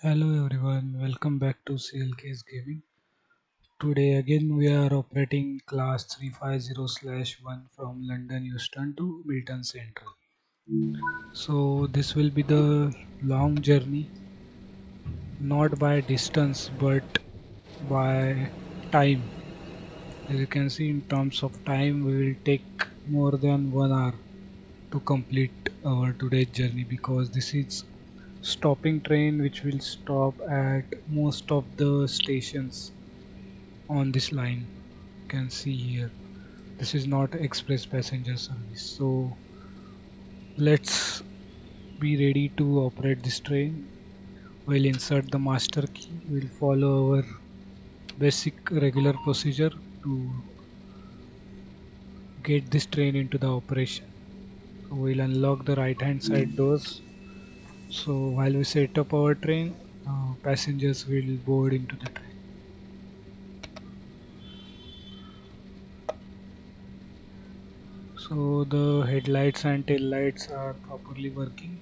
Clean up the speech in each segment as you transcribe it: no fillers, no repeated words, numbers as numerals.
Hello everyone, welcome back to CLK's Gaming. Today again we are operating class 350/1 from London Euston to Milton Central. So this will be the long journey, not by distance but by time. As you can see, in terms of time we will take more than 1 hour to complete our today's journey, because this is stopping train which will stop at most of the stations on this line. You can see here, this is not express passenger service. So let's be ready to operate this train. We'll insert the master key. We'll follow our basic regular procedure to get this train into the operation. So we'll unlock the right hand side doors. So while we set up our train, passengers will board into the train. So the headlights and tail lights are properly working.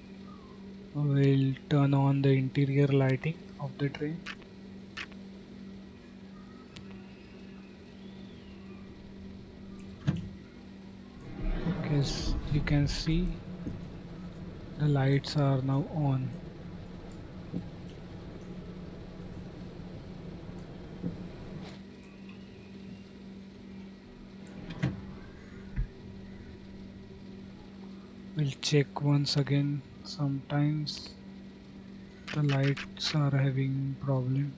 We'll turn on the interior lighting of the train. As you can see, the lights are now on. We'll check once again. Sometimes the lights are having problem.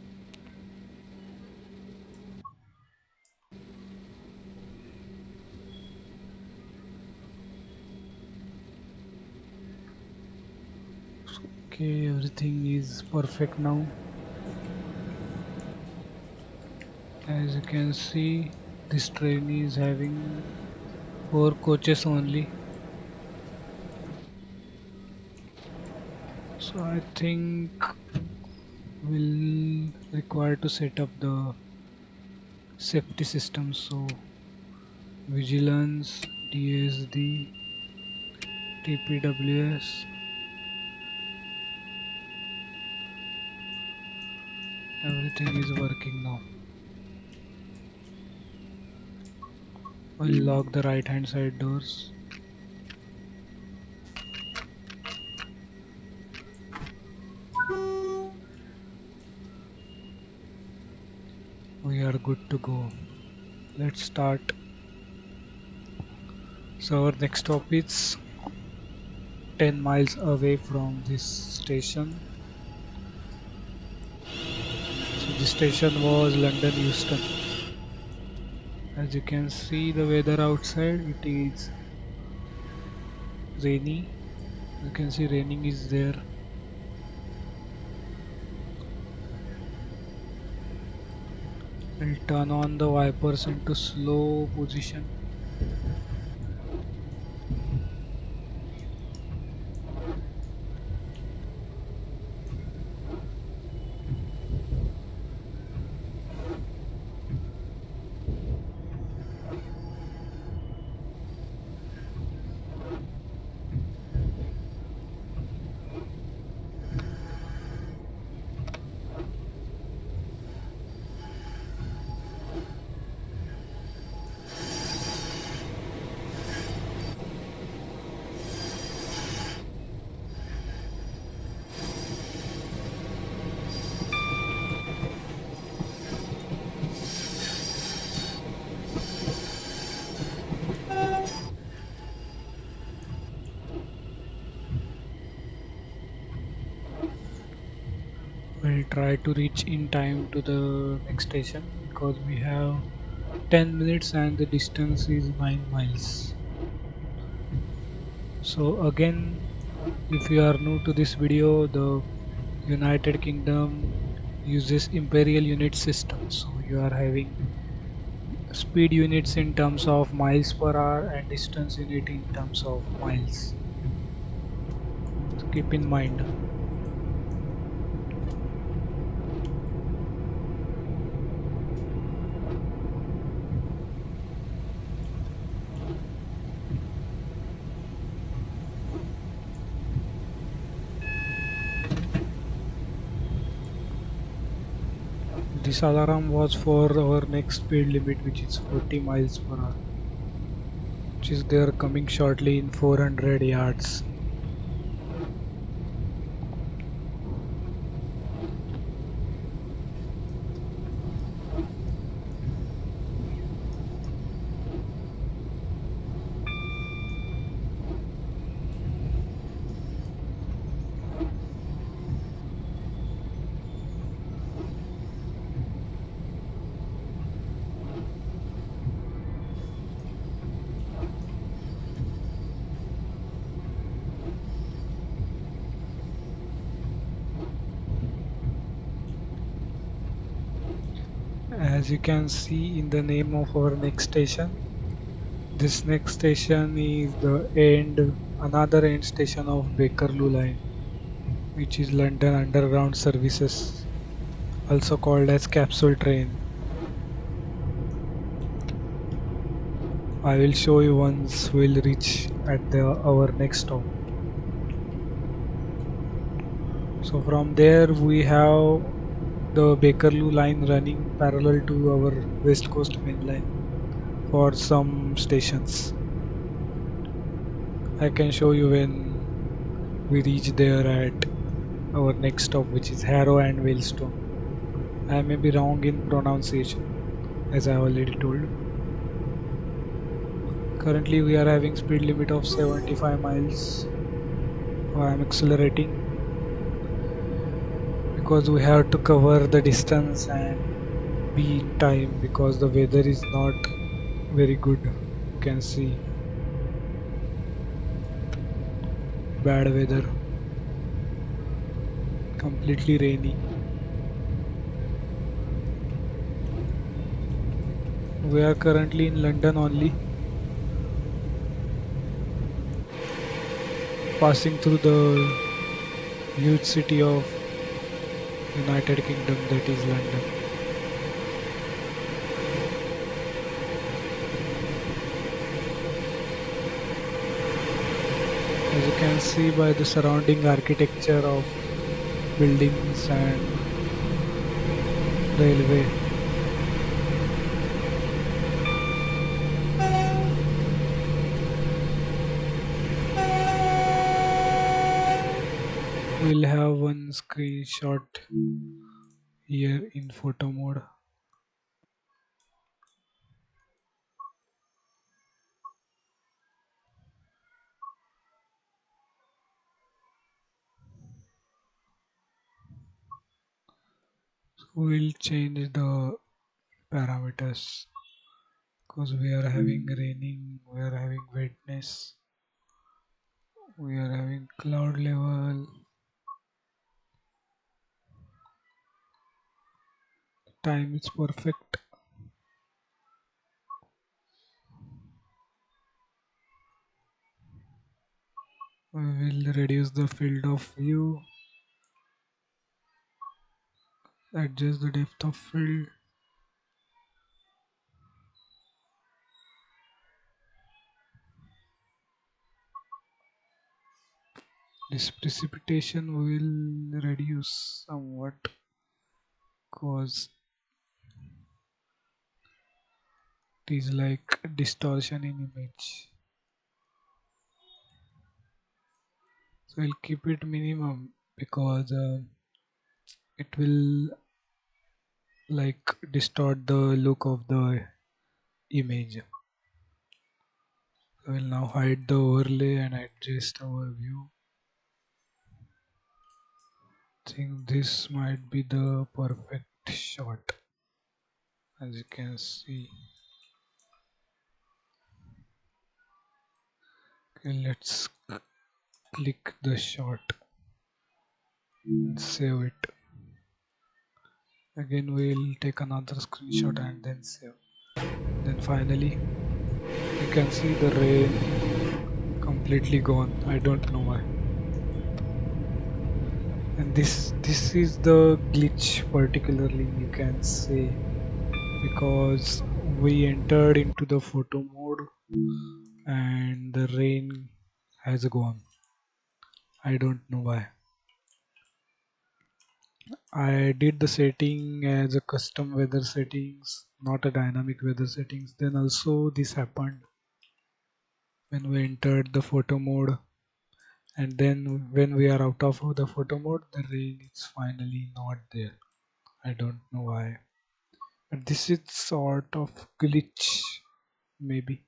Okay, everything is perfect now. As you can see, this train is having 4 coaches only. So I think we'll require to set up the safety system. So vigilance, DSD, TPWS, everything is working now. We'll lock the right hand side doors. We are good to go. Let's start. So our next stop is 10 miles away from this station. So this station was London Euston. As you can see the weather outside, it is rainy. You can see raining is there. I'll turn on the wipers into slow position. We'll try to reach in time to the next station, because we have 10 minutes and the distance is 9 miles. So again, if you are new to this video, the United Kingdom uses imperial unit system. So you are having speed units in terms of miles per hour and distance unit in terms of miles. So keep in mind. This alarm was for our next speed limit, which is 40 miles per hour, which is there coming shortly in 400 yards. As you can see in the name of our next station, this next station is the another end station of Bakerloo line, which is London Underground Services, also called as capsule train. I will show you once we'll reach at our next stop. So from there we have the Bakerloo line running parallel to our West Coast Main Line for some stations. I can show you when we reach there at our next stop, which is Harrow and Euston. I may be wrong in pronunciation, as I already told. Currently we are having speed limit of 75 miles. I am accelerating because we have to cover the distance and be in time because the weather is not very good. You can see bad weather, completely rainy. We are currently in London only, passing through the huge city of United Kingdom, that is London. As you can see by the surrounding architecture of buildings and railway. We'll have one screenshot here in photo mode. So we'll change the parameters because we are having raining, we are having wetness, we are having cloud level, time is perfect. We will reduce the field of view, adjust the depth of field. This precipitation will reduce somewhat because it is like distortion in image. So I'll keep it minimum because it will like distort the look of the image. I will now hide the overlay and adjust our view. I think this might be the perfect shot, as you can see. Okay, let's click the shot and save it. Again we'll take another screenshot and then save. Then finally you can see the rain completely gone. I don't know why. And this is the glitch particularly, you can say, because we entered into the photo mode and the rain has gone. I don't know why. I did the setting as a custom weather settings, not a dynamic weather settings. Then also this happened when we entered the photo mode, and then when we are out of the photo mode, the rain is finally not there. I don't know why. But this is sort of glitch maybe.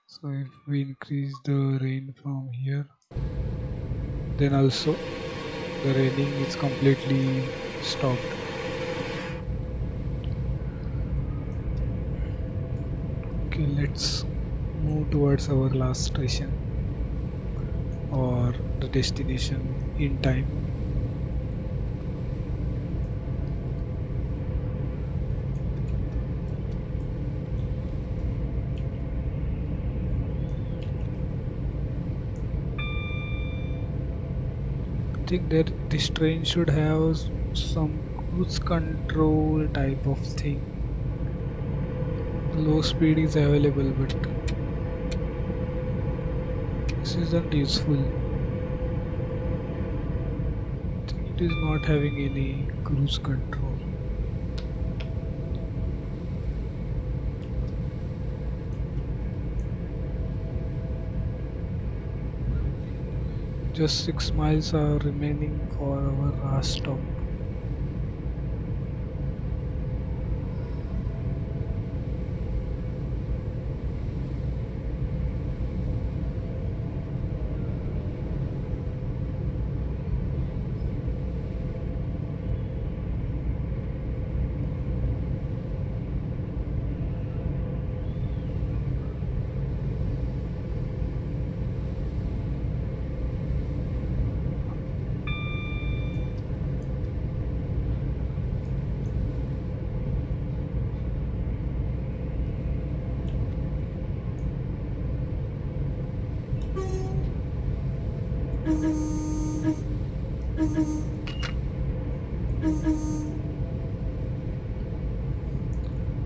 So if we increase the rain from here, then also the raining is completely stopped. Okay, let's move towards our last station or the destination in time. I think that this train should have some cruise control type of thing. Low speed is available, but this isn't useful. I think it is not having any cruise control. Just 6 miles are remaining for our last stop.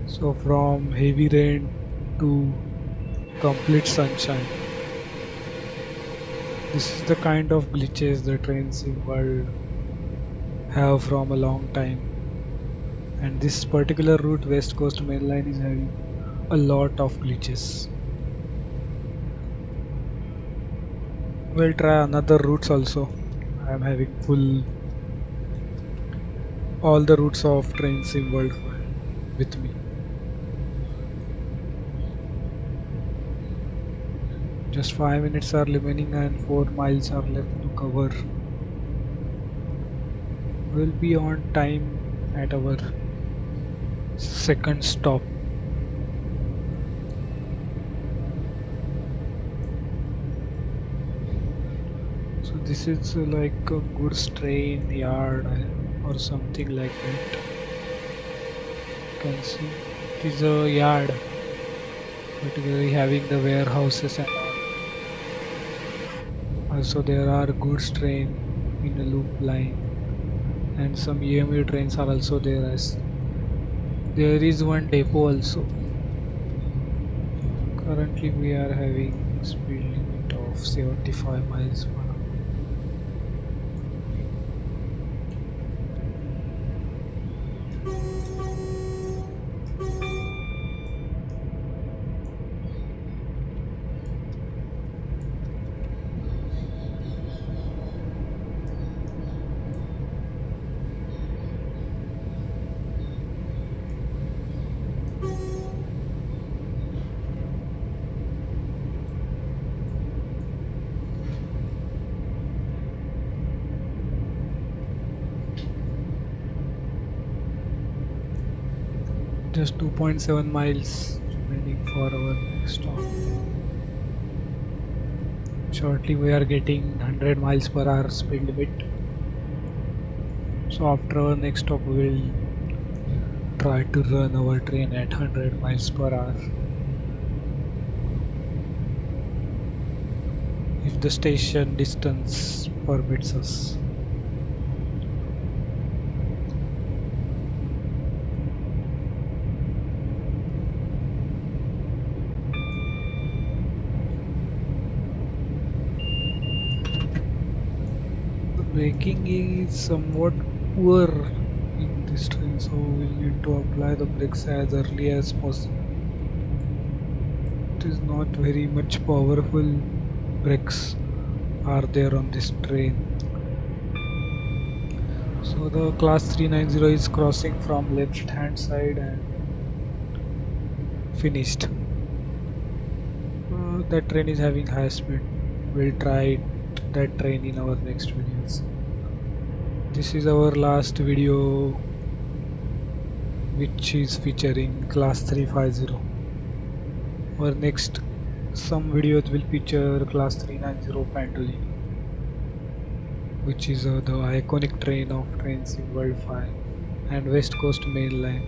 So from heavy rain to complete sunshine. This is the kind of glitches the trains in world have from a long time. And this particular route, West Coast Main Line, is having a lot of glitches. We'll try another routes also. I am having full all the routes of trains in world with me. Just 5 minutes are remaining and 4 miles are left to cover. We'll be on time at our second stop. So this is like a goods train yard or something like that. You can see it is a yard, particularly having the warehouses and all. Also there are goods train in a loop line, and some EMU trains are also there, as there is one depot also. Currently we are having speed limit of 75 miles per hour. Just 2.7 miles remaining for our next stop. Shortly we are getting 100 miles per hour speed limit. So after our next stop we will try to run our train at 100 miles per hour. If the station distance permits us. Braking is somewhat poor in this train, so we'll need to apply the brakes as early as possible. It is not very much powerful brakes are there on this train. So the class 390 is crossing from left hand side and finished. That train is having high speed. We'll try that train in our next videos. This is our last video which is featuring class 350. Our next some videos will feature class 390 Pantolini, which is the iconic train of trains in World 5 and West Coast Main Line,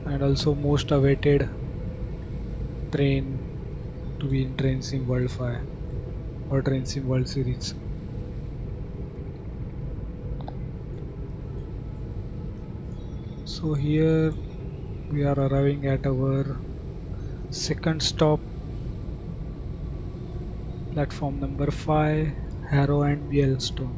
and also most awaited train to be in Trains in World 5 or Trains in World Series. So here we are arriving at our second stop, platform number 5, Harrow and Euston.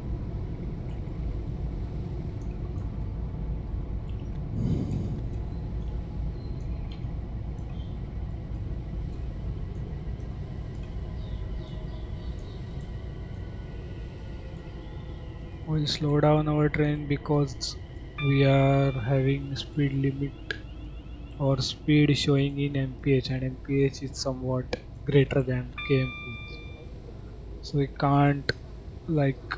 We'll slow down our train because we are having speed limit or speed showing in mph, and mph is somewhat greater than kmph, so we can't like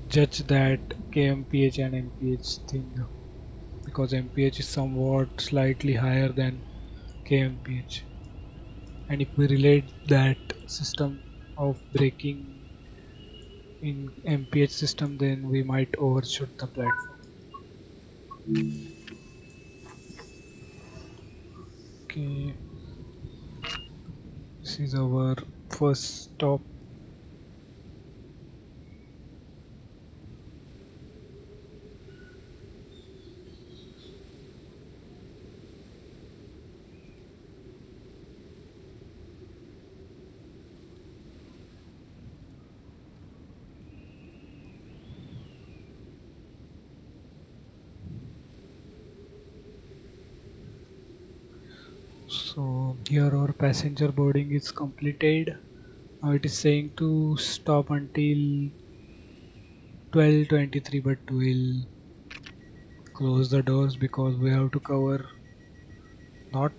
judge that kmph and mph thing, because mph is somewhat slightly higher than kmph, and if we relate that system of braking in mph system, then we might overshoot the platform. Okay, this is our first stop. So here our passenger boarding is completed. Now it is saying to stop until 12:23, but we'll close the doors because we have to cover not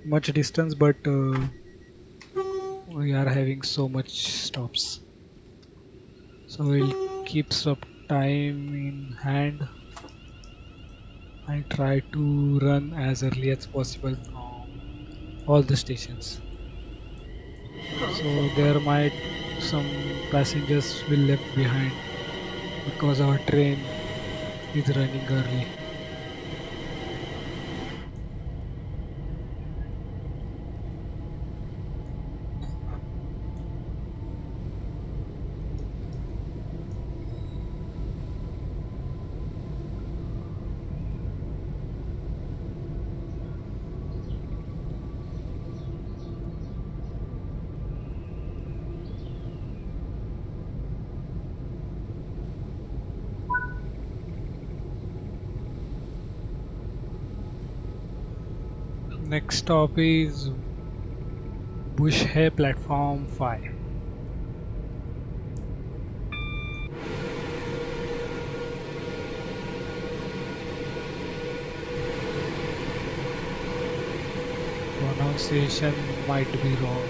much distance, but we are having so much stops. So we'll keep stop time in hand and try to run as early as possible from all the stations. So there might some passengers will left behind because our train is running early. Next stop is Bush Hay platform 5. Pronunciation might be wrong,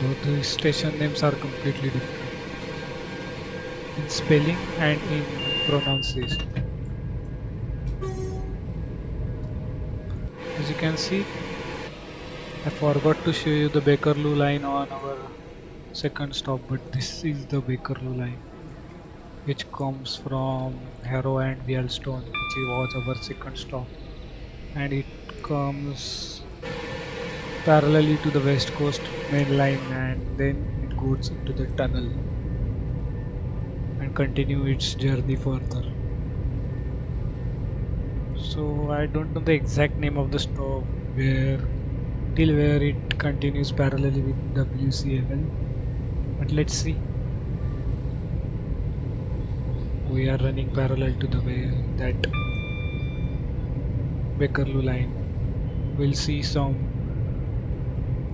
though the station names are completely different in spelling and in pronunciation. As you can see, I forgot to show you the Bakerloo line on our second stop, but this is the Bakerloo line, which comes from Harrow and Euston, which was our second stop, and it comes parallelly to the West Coast main line, and then it goes into the tunnel and continue its journey further. So I don't know the exact name of the stop till where it continues parallelly with WCLL, but let's see. We are running parallel to the way that Bakerloo line. We'll see some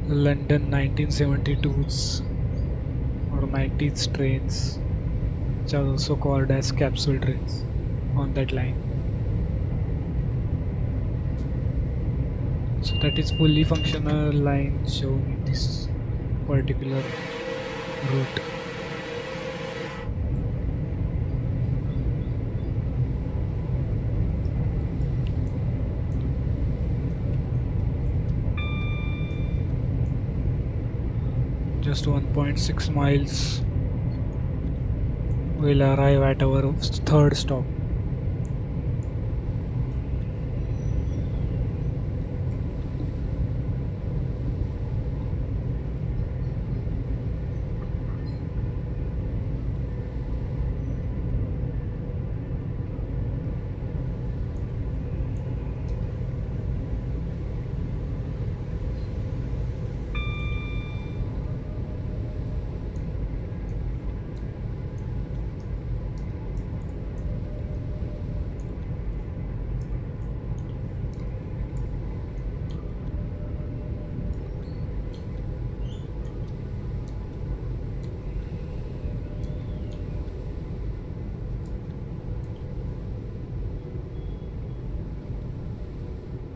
London 1972s or 90s trains, which are also called as capsule trains on that line. So that is fully functional line shown in this particular route. Just 1.6 miles, we'll arrive at our third stop.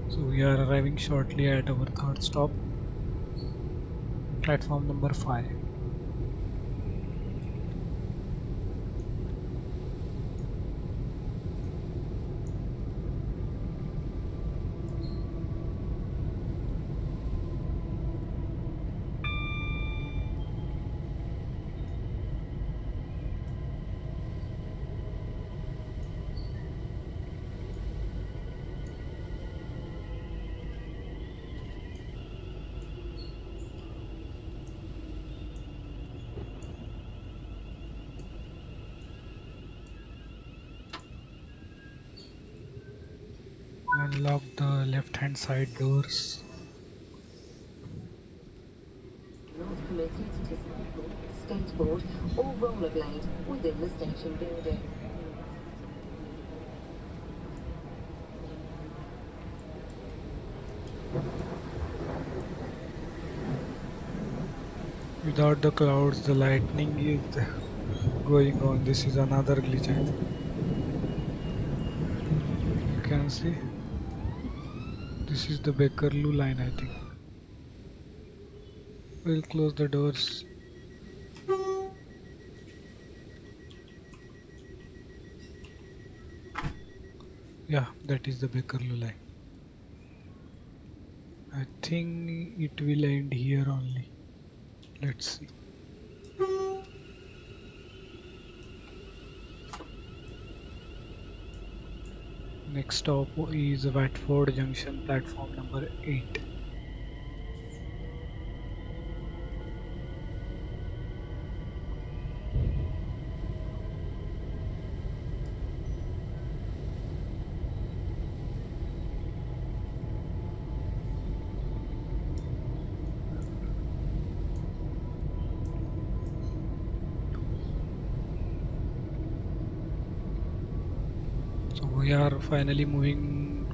So we are arriving shortly at our third stop, platform number 5. Unlock the left hand side doors. Not permitted to cycle, skateboard or rollerblade within the station building. Without the clouds, the lightning is going on. This is another glitch, I think. You can see this is the Bakerloo line, I think. We'll close the doors. Yeah, that is the Bakerloo line. I think it will end here only. Let's see. Next stop is Watford Junction, platform number 8. So we are finally moving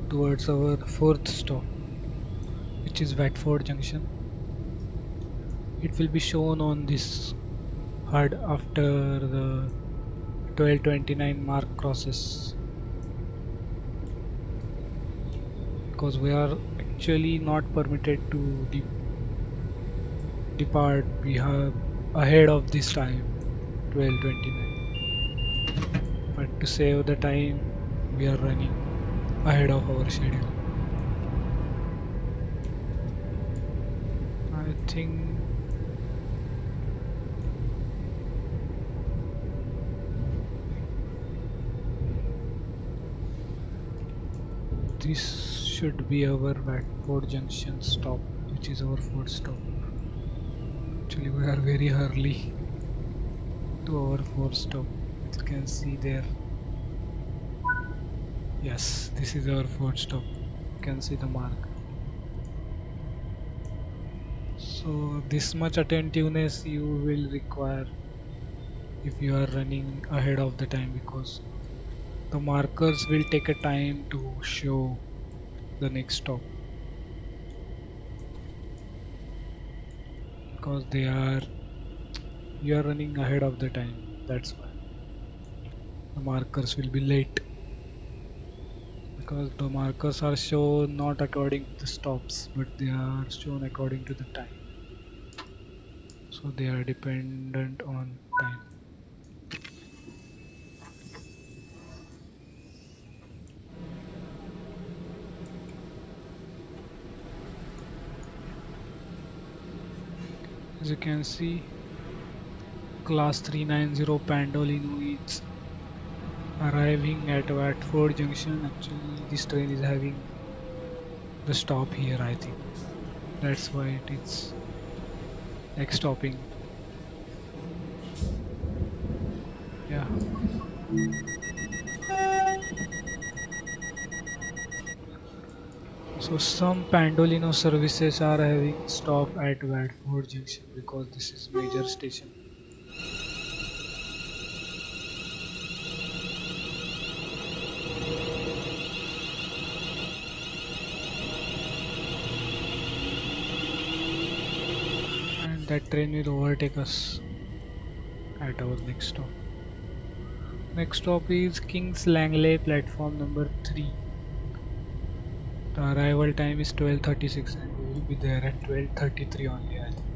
towards our fourth stop, which is Watford Junction. It will be shown on this HUD after the 12:29 mark crosses, because we are actually not permitted to depart. We have ahead of this time, 12:29. But to save the time, we are running ahead of our schedule. I think this should be our Watford Junction stop, which is our fourth stop. Actually, we are very early to our fourth stop. You can see there. Yes, this is our fourth stop. You can see the mark. So this much attentiveness you will require if you are running ahead of the time, because the markers will take a time to show the next stop, because you are running ahead of the time. That's why the markers will be late, because the markers are shown not according to the stops, but they are shown according to the time. So they are dependent on time. As you can see, class 390 Pandolino is arriving at Watford Junction. Actually, this train is having the stop here, I think. That's why it is like stopping. Yeah. So some Pandolino services are having stop at Watford Junction because this is major station. And that train will overtake us at our next stop. Next stop is King's Langley platform number 3. The arrival time is 12:36 and we will be there at 12:33 only, I think.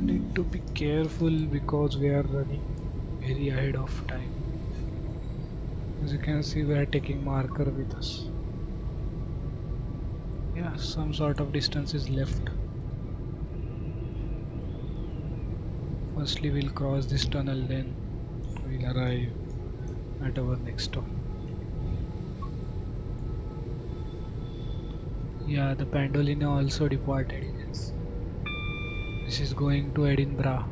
Need to be careful because we are running very ahead of time. As you can see, we are taking marker with us. Yeah, some sort of distance is left. Firstly, we'll cross this tunnel, then we'll arrive at our next stop. Yeah, the Pandolino also departed, you can see. This is going to Edinburgh.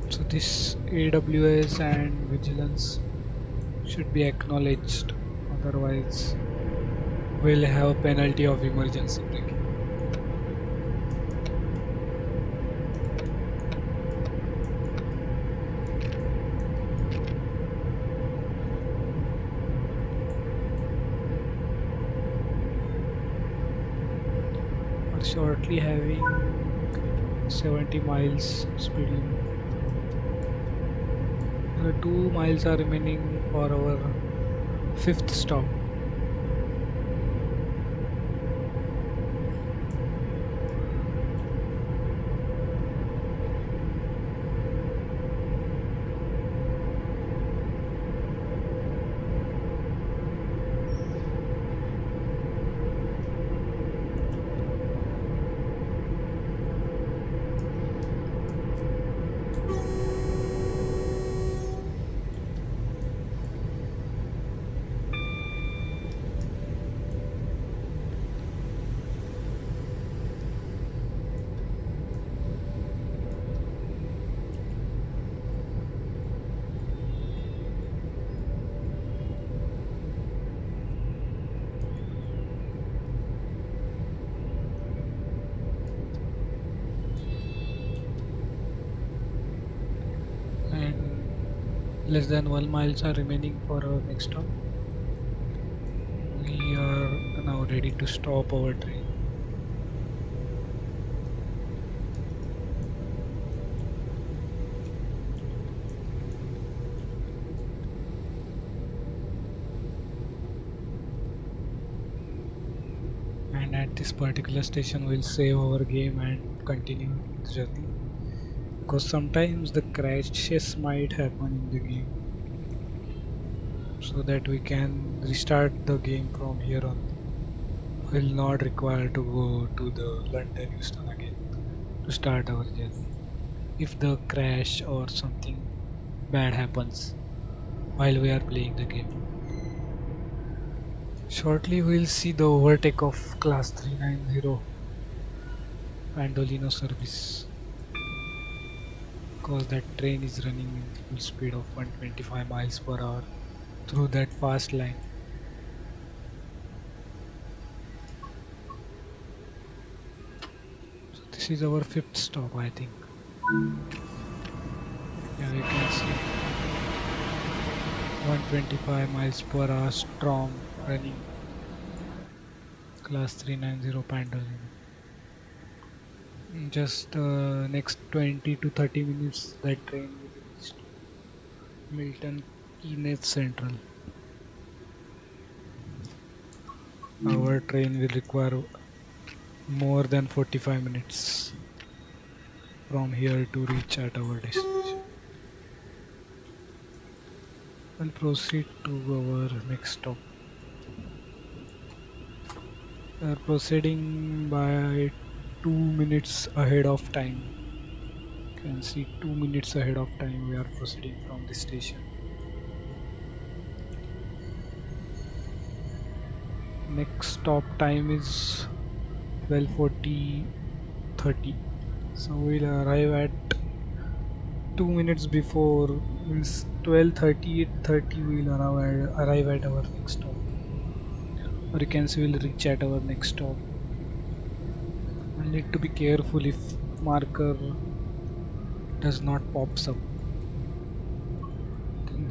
So this AWS and vigilance should be acknowledged, otherwise we'll have a penalty of emergency braking. We're shortly having 70 miles speed limit. The 2 miles are remaining for our fifth stop. And less than 1 miles are remaining for our next stop. We are now ready to stop our train. And at this particular station we'll save our game and continue the journey, because sometimes the crashes might happen in the game, so that we can restart the game from here on. We'll not require to go to the London Euston again to start our journey if the crash or something bad happens while we are playing the game. Shortly we'll see the overtake of class 390 Pandolino service, because that train is running in full speed of 125 miles per hour through that fast line. This is our fifth stop, I think. Yeah, you can see 125 miles per hour storm running class 390 Pandolino. Just next 20 to 30 minutes that train will reach to Milton Keynes Central. Our train will require more than 45 minutes from here to reach at our destination. We'll proceed to our next stop. We are proceeding by 2 minutes ahead of time. You can see 2 minutes ahead of time we are proceeding from the station. Next stop time is 12:40:30. So we'll arrive at 2 minutes before, means 12:30 we'll arrive at our next stop. Or you can say we'll reach at our next stop. We'll need to be careful if marker does not pops up.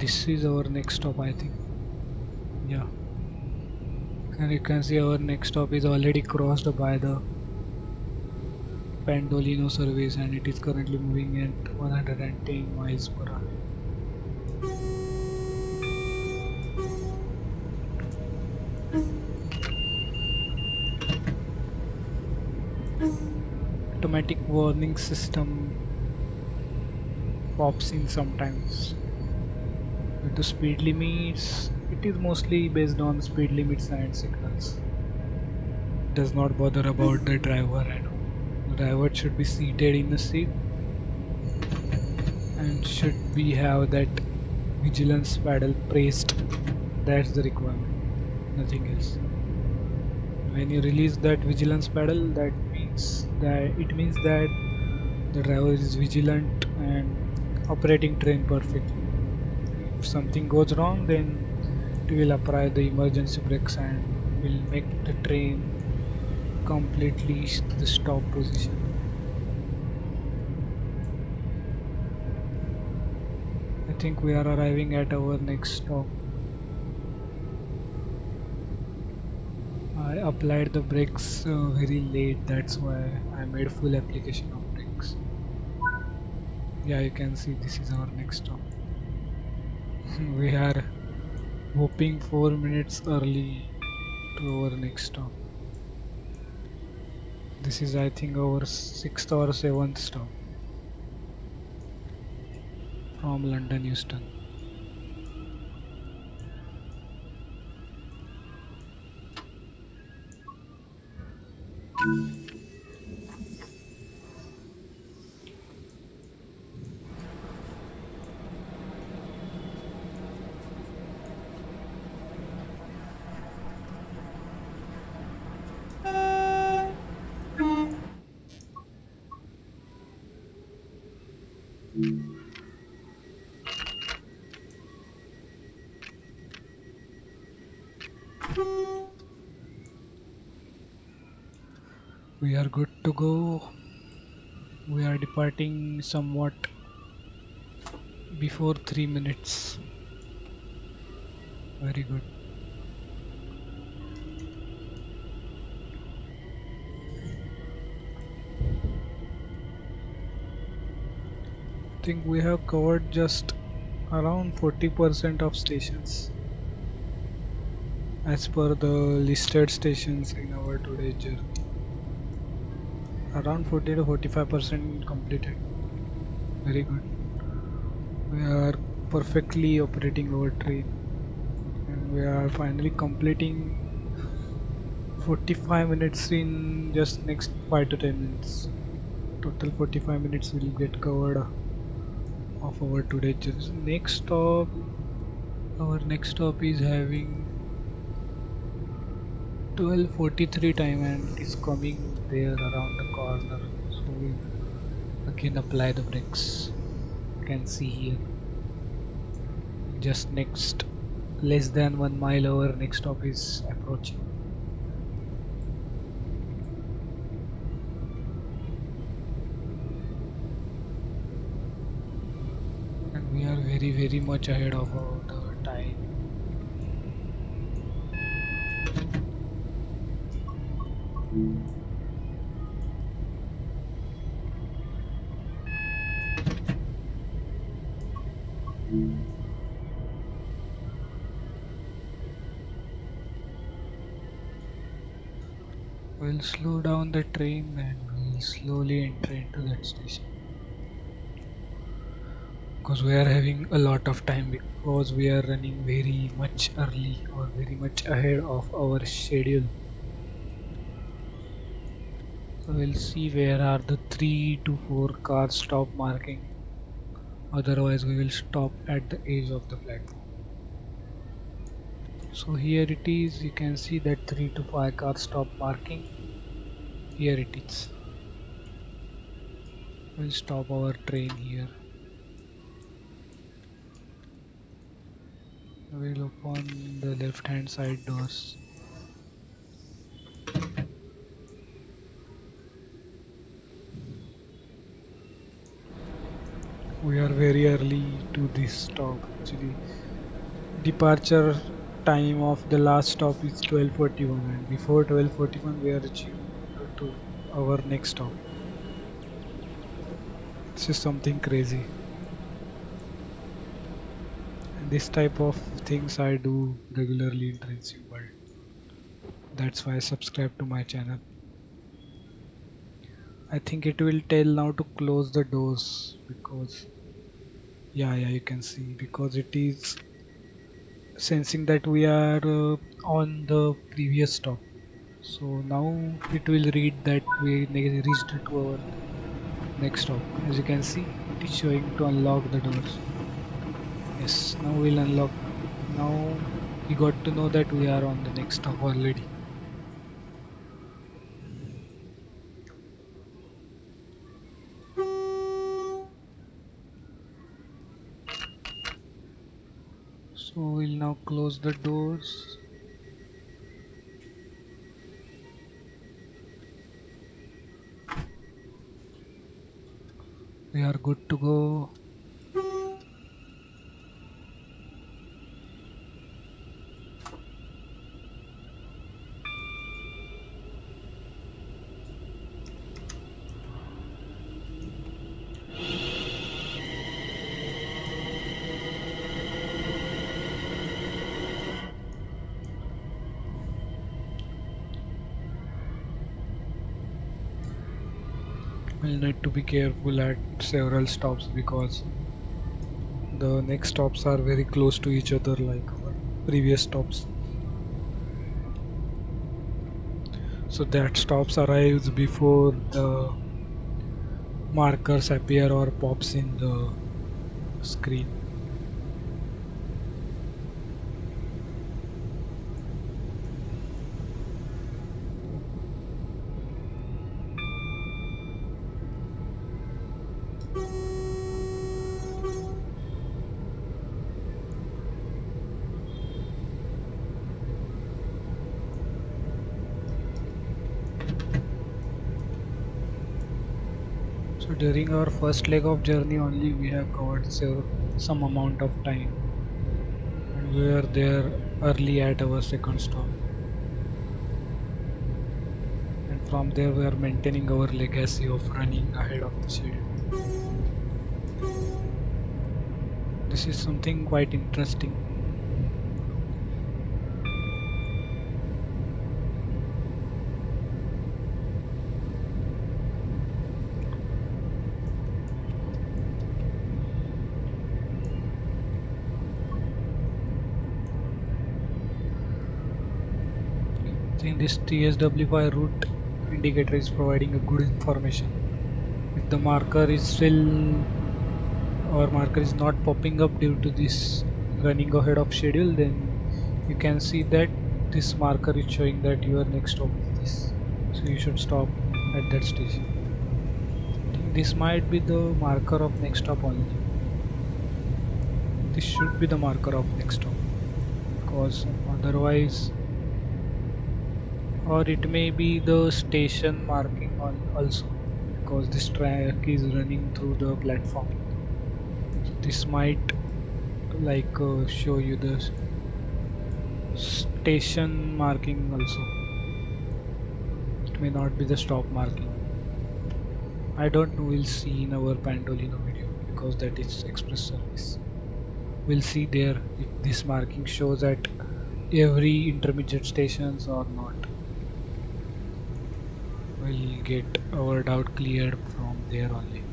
This is our next stop, I think. Yeah. And you can see our next stop is already crossed by the Pendolino service and it is currently moving at 110 miles per hour. Automatic warning system pops in sometimes. Due to speed limits, it is mostly based on speed limits and signals. It does not bother about the driver at all. The driver should be seated in the seat and should be have that vigilance paddle pressed. That's the requirement, nothing else. When you release that vigilance paddle, that means that the driver is vigilant and operating train perfectly. If something goes wrong, then it will apply the emergency brakes and will make the train completely to the stop position. I think we are arriving at our next stop. I applied the brakes very late, that's why I made full application of brakes. Yeah, you can see this is our next stop. We are hoping 4 minutes early to our next stop. This is, I think, our 6th or 7th stop from London Euston. We are good to go. We are departing somewhat before 3 minutes. Very good. I think we have covered just around 40% of stations as per the listed stations in our today's journey. Around 40 to 45% completed. Very good. We are perfectly operating our train and we are finally completing 45 minutes in just next 5 to 10 minutes. Total 45 minutes will get covered of our today's journey. Next stop, our next stop is having 12:43 time and it is coming there around the corner. So we again apply the brakes. You can see here. Just next less than 1 mile our next stop is approaching. We are very much ahead of the time. We'll slow down the train and we'll slowly enter into that station. Because we are having a lot of time because we are running very much early or very much ahead of our schedule. So we'll see where are the 3 to 4 cars stop marking. Otherwise we will stop at the edge of the platform. So here it is, you can see that 3 to 5 cars stop marking. Here it is. We'll stop our train here. We'll open the left hand side doors. We are very early to this stop actually. Departure time of the last stop is 12:41 and before 12:41 we are reaching to our next stop. This is something crazy. And this type of things I do regularly in Trainset world. That's why I subscribe to my channel. I think it will tell now to close the doors because yeah you can see because it is sensing that we are on the previous stop. So now it will read that we reached to our next stop. As you can see, it is showing to unlock the doors. Yes, now we'll unlock. Now we got to know that we are on the next stop already. So we'll now close the doors. We are good to go. We'll need to be careful at several stops because the next stops are very close to each other like our previous stops. So that stops arrives before the markers appear or pops in the screen. So during our first leg of journey only we have covered some amount of time and we were there early at our second stop and from there we are maintaining our legacy of running ahead of the schedule. This is something quite interesting. I think this TSW5 route indicator is providing a good information. If the marker is still or marker is not popping up due to this running ahead of schedule, then you can see that this marker is showing that your next stop is this. So you should stop at that station. I think this might be the marker of next stop only. This should be the marker of next stop because otherwise or it may be the station marking on also because this track is running through the platform. This might show you the station marking also. It may not be the stop marking. I don't know, we'll see in our Pandolino video because that is express service. We'll see there if this marking shows at every intermediate stations or not. We'll get our doubt cleared from there only.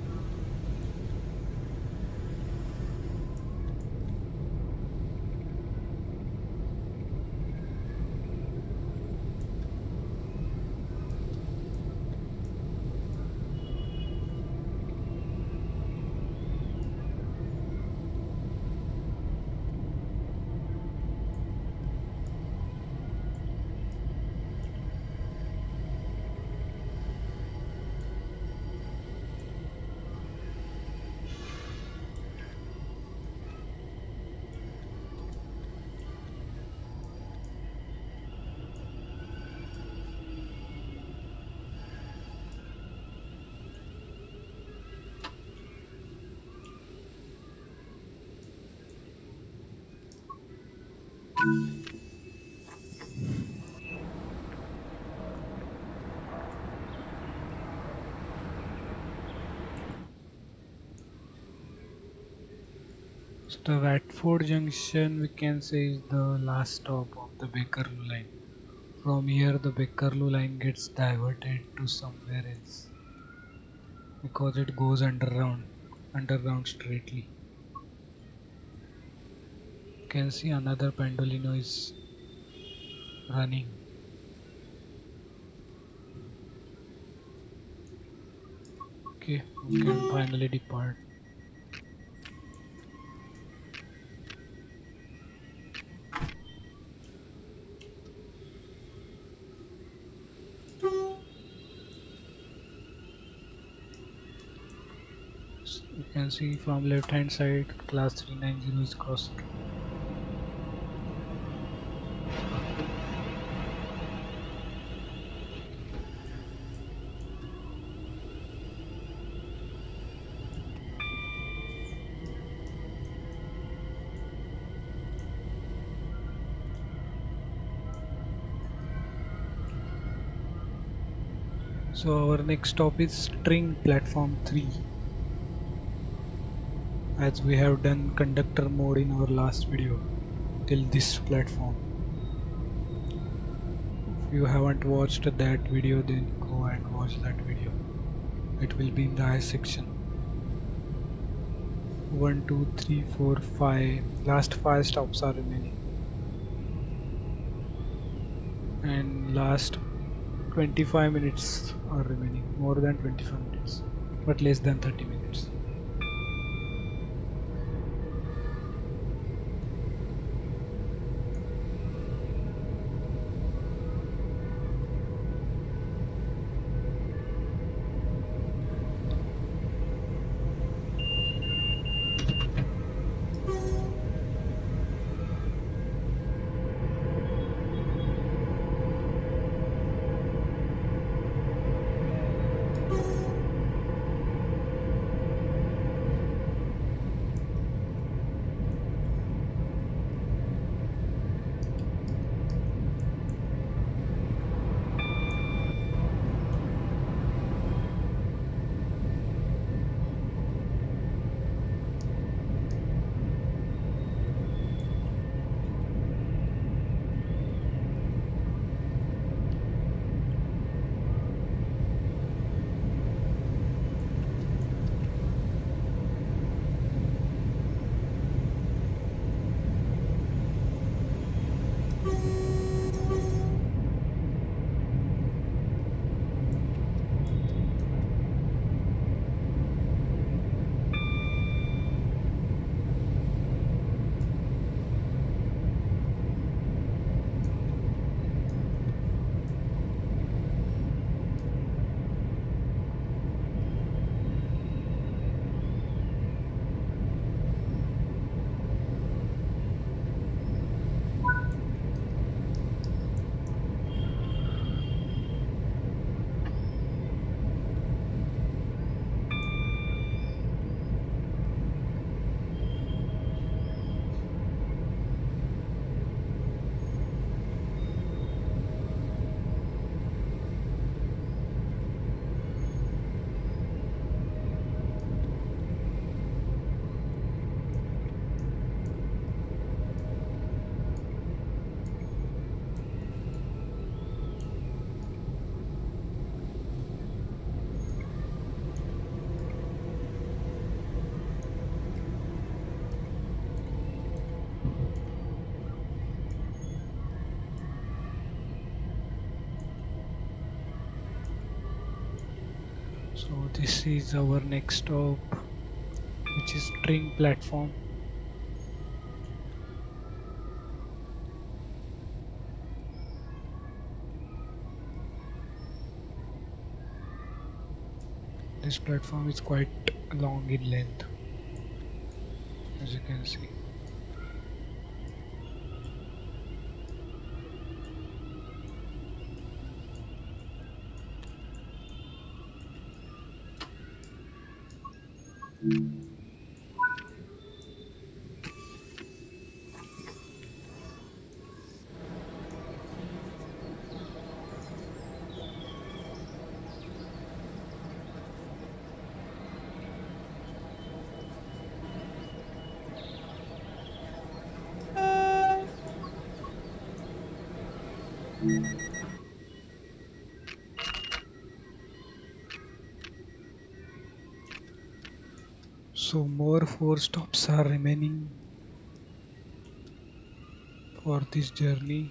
So the Watford Junction we can say is the last stop of the Bakerloo line. From here the Bakerloo line gets diverted to somewhere else because it goes underground straightly. You can see another Pendolino is running. Okay, we can finally depart. You can see from left hand side class 390 is crossing. So our next stop is string platform 3. As we have done conductor mode in our last video till this platform. If you haven't watched that video, then go and watch that video. It will be in the I section. 1, 2, 3, 4, 5. Last 5 stops are remaining. And last 25 minutes are remaining. More than 25 minutes. But less than 30 minutes. So this is our next stop, which is train platform. This platform is quite long in length, as you can see. So more four stops are remaining for this journey.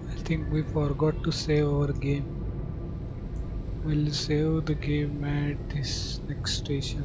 I think we forgot to save our game. We'll save the game at this next station.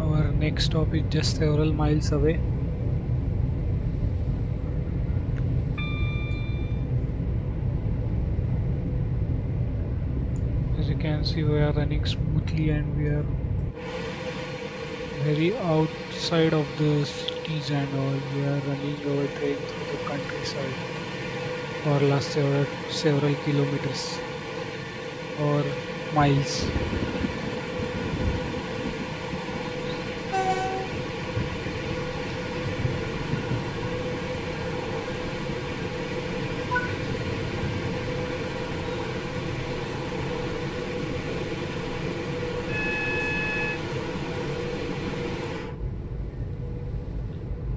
Our next stop is just several miles away. As you can see, we are running smoothly and we are very outside of the cities and all. We are running our train through the countryside for last several kilometers or miles.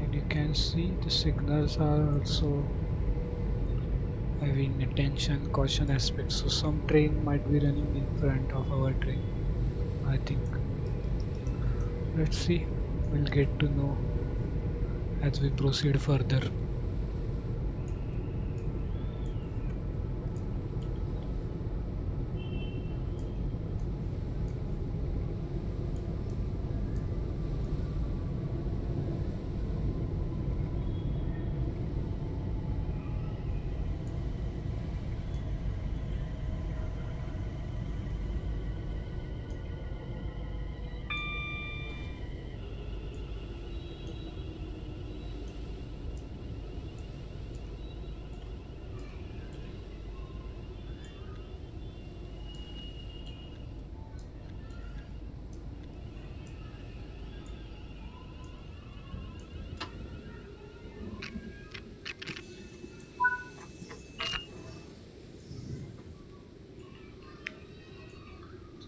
And you can see the signals are also having attention caution aspects, so some train might be running in front of our train, I think. Let's see, we'll get to know as we proceed further.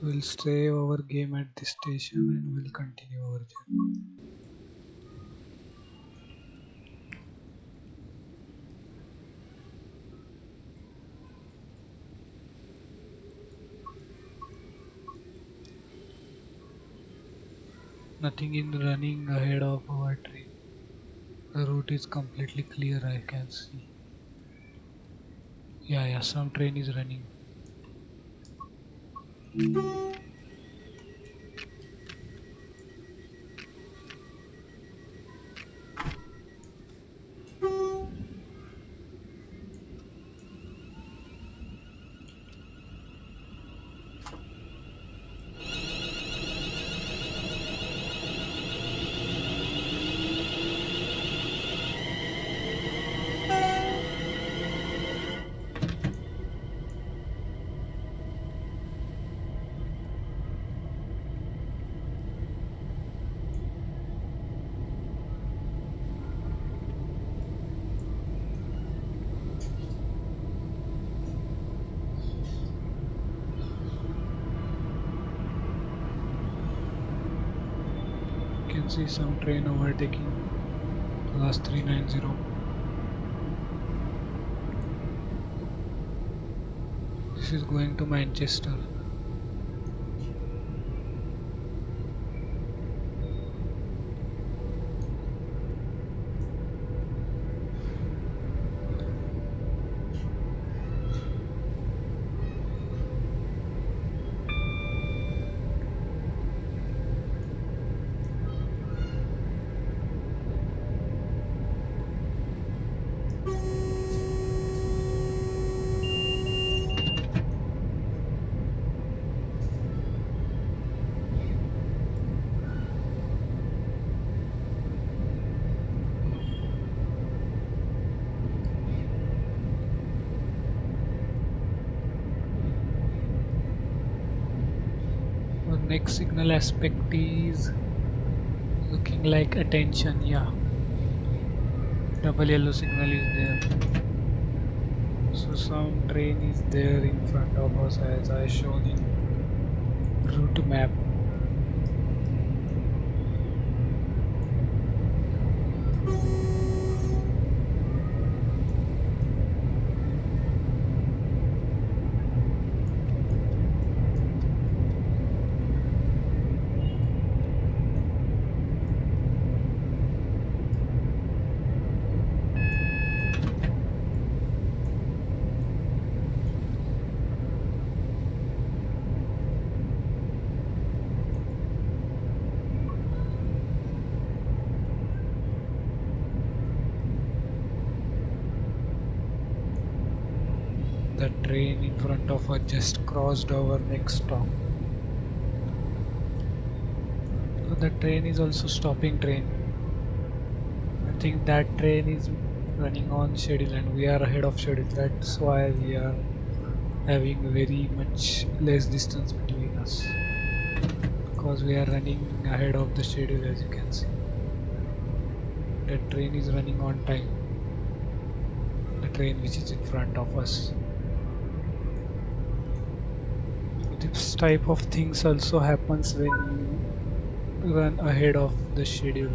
We'll stay our game at this station and we'll continue our journey. Nothing in running ahead of our train. The route is completely clear, I can see. Yeah, some train is running. You can see some train overtaking class 390. This is going to Manchester. Our next signal aspect is looking like attention. Yeah, double yellow signal is there. So some train is there in front of us as I shown in route map. The train in front of us just crossed our next stop. So the train is also stopping train. I think that train is running on schedule and we are ahead of schedule. That's why we are having very much less distance between us. Because we are running ahead of the schedule, as you can see. That train is running on time. The train which is in front of us. This type of things also happens when you run ahead of the schedule.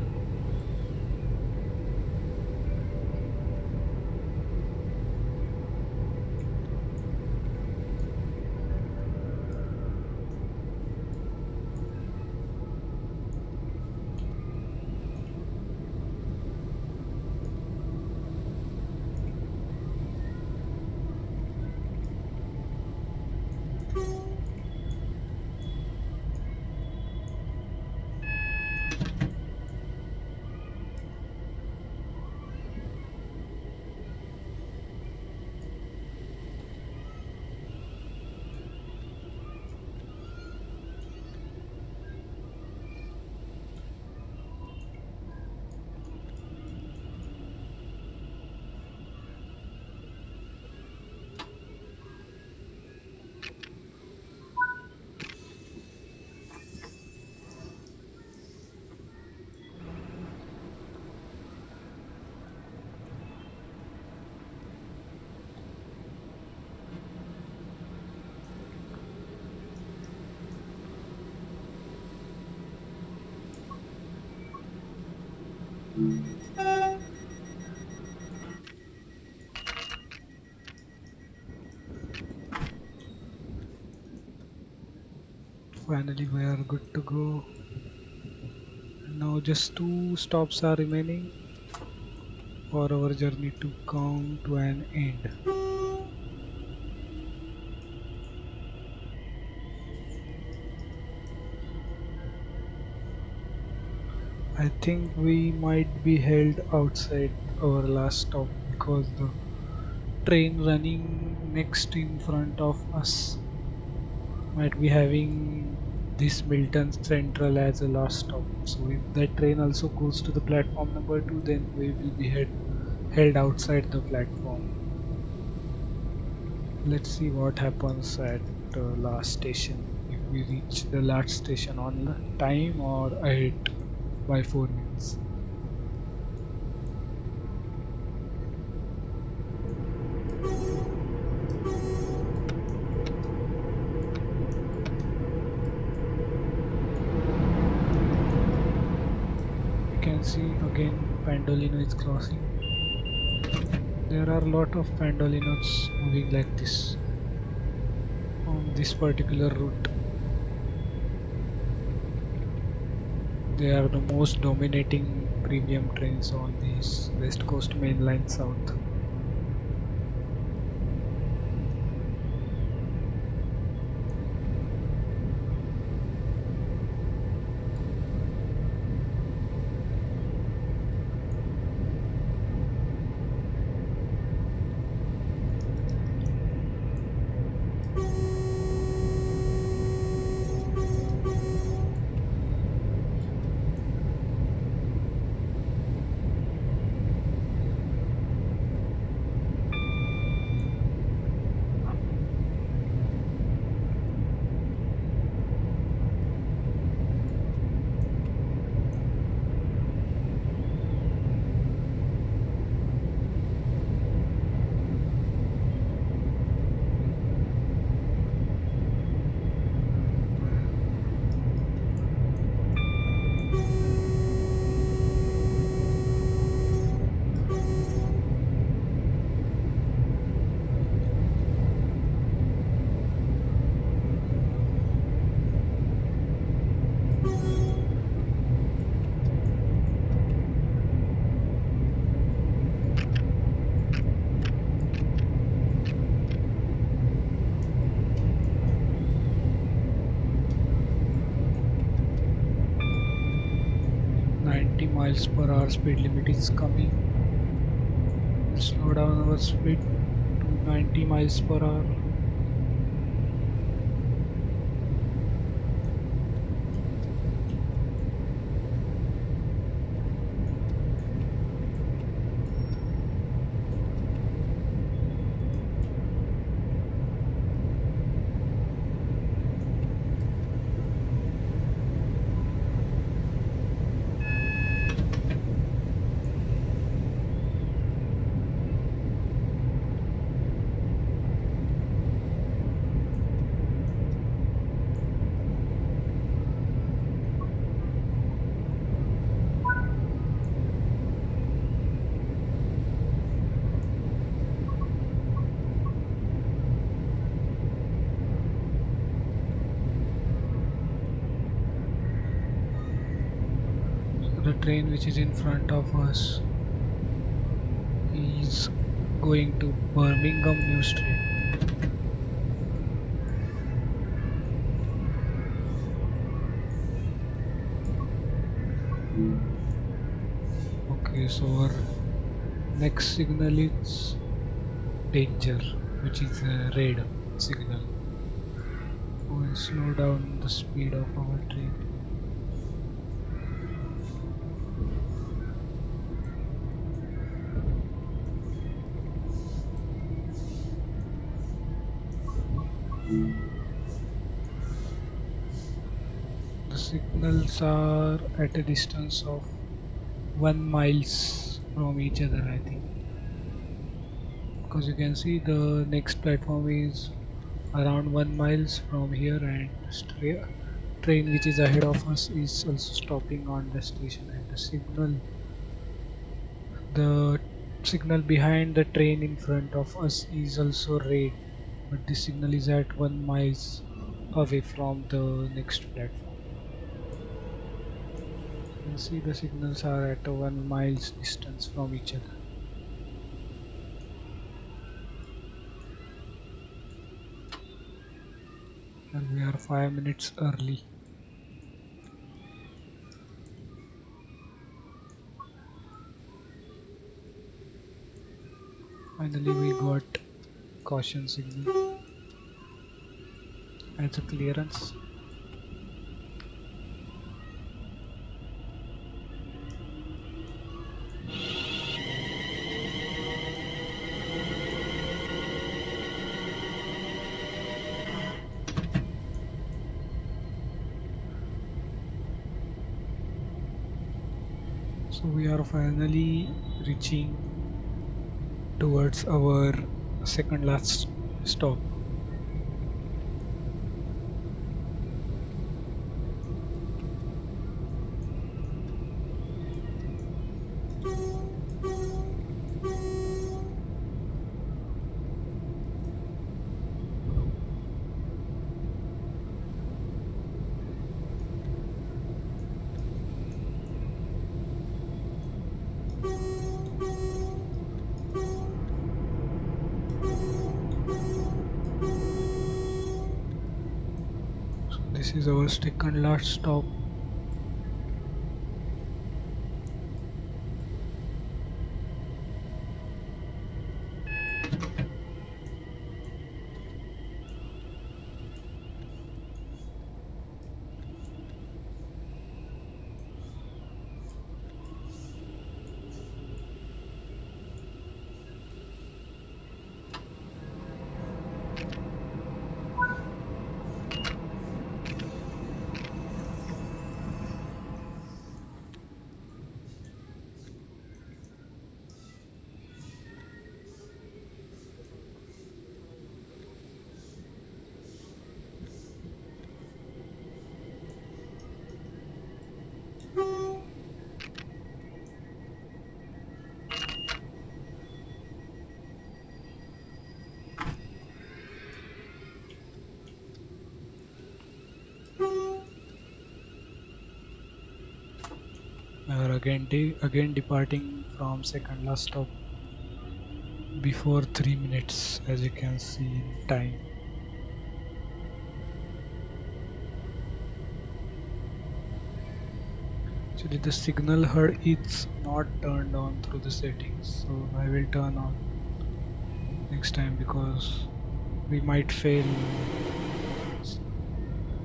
Finally, we are good to go. Now, just two stops are remaining for our journey to come to an end. I think we might be held outside our last stop because the train running next in front of us might be having this Milton Central as a last stop. So if that train also goes to the platform number 2, then we will be held outside the platform. Let's see what happens at the last station. If we reach the last station on time or ahead by 4 minutes. You can see again Pandolino is crossing. There are a lot of Pandolinos moving like this on this particular route. They are the most dominating premium trains on this West Coast Main Line South. Miles per hour speed limit is coming. We'll slow down our speed to 90 miles per hour. The train which is in front of us is going to Birmingham New Street. Okay, so our next signal is danger, which is a red signal. We'll slow down the speed of our train. The signals are at a distance of 1 miles from each other, I think, because you can see the next platform is around 1 miles from here, and train which is ahead of us is also stopping on the station, and the signal The signal behind the train in front of us is also red, but the signal is at 1 miles away from the next platform. You can see the signals are at a 1 miles distance from each other. And we are 5 minutes early. Finally we got caution signal as a clearance. So we are finally reaching towards our second last stop. So this is our second last stop. We are again departing from second last stop before 3 minutes, as you can see in time. Actually the signal HUD is not turned on through the settings, so I will turn on next time because we might fail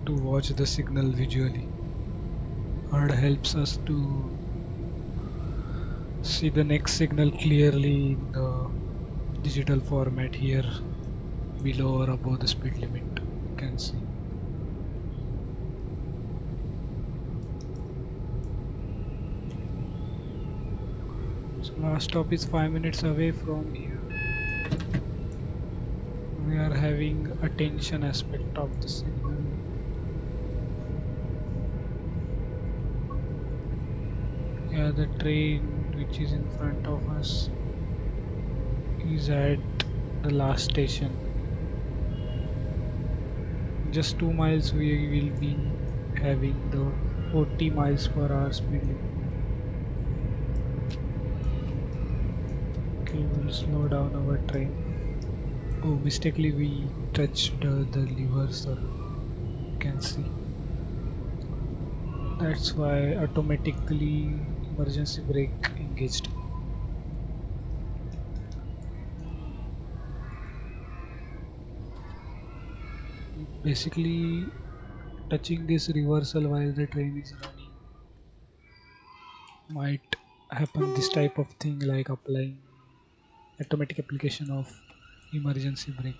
to watch the signal visually. HUD helps us to see the next signal clearly in the digital format here below or above the speed limit. You can see. So last stop is 5 minutes away from here. We are having attention aspect of the signal. Yeah, the train which is in front of us is at the last station. Just 2 miles we will be having the 40 miles per hour speed limit. Okay, we'll slow down our train. Oh, mistakenly we touched the lever, sir. You can see. That's why automatically emergency brake engaged. Basically, touching this reversal while the train is running might happen this type of thing, like applying automatic application of emergency brake.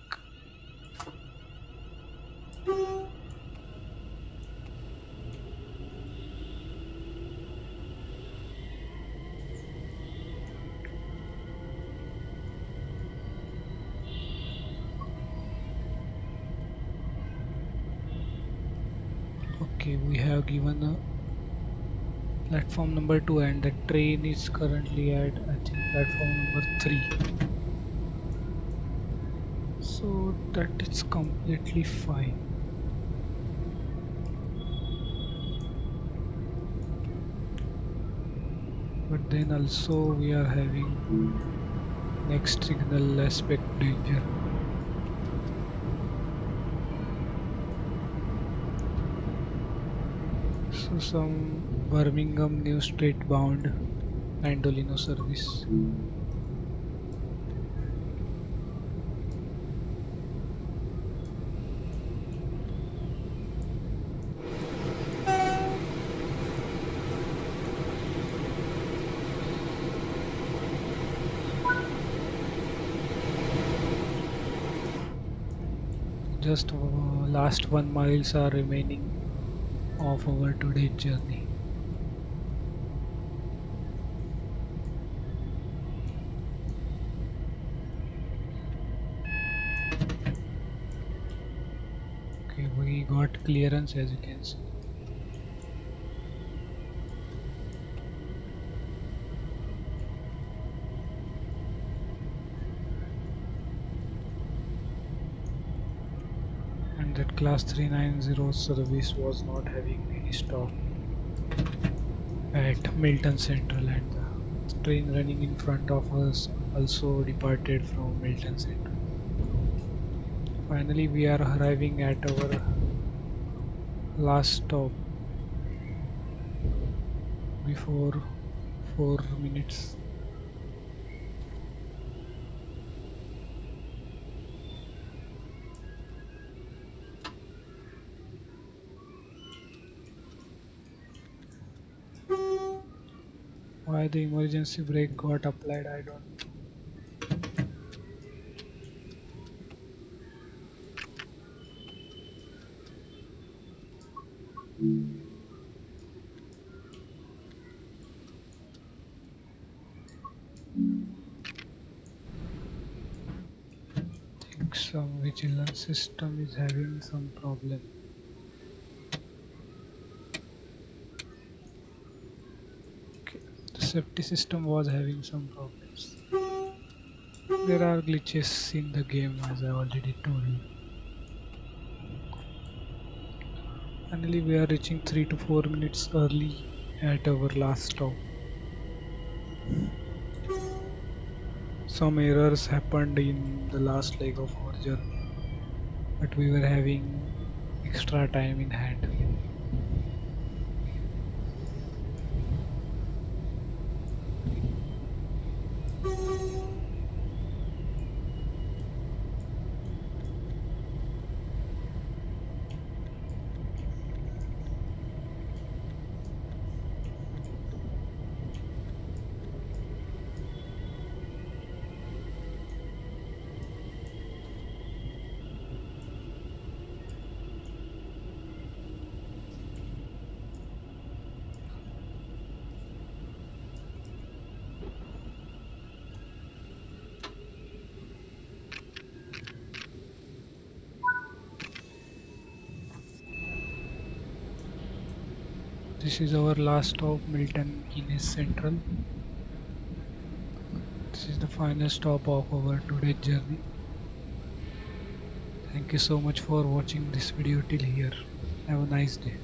Okay, we have given a platform number 2 and the train is currently at I think platform number 3. So that is completely fine. But then also we are having next signal aspect danger. So some Birmingham New Street bound Mandolino service. Just last 1 miles are remaining of our today's journey. Okay, we got clearance as you can see. And that class 390 service was not having any stop at Milton Central, and the train running in front of us also departed from Milton Central. Finally, we are arriving at our last stop before 4 minutes. Why the emergency brake got applied, I don't know. I think some vigilance system is having some problem. Okay. The safety system was having some problems. There are glitches in the game as I already told you. Finally, we are reaching 3 to 4 minutes early at our last stop. Some errors happened in the last leg of our journey, but we were having extra time in hand. This is our last stop, Milton Keynes Central. This is the final stop of our today's journey. Thank you so much for watching this video till here. Have a nice day.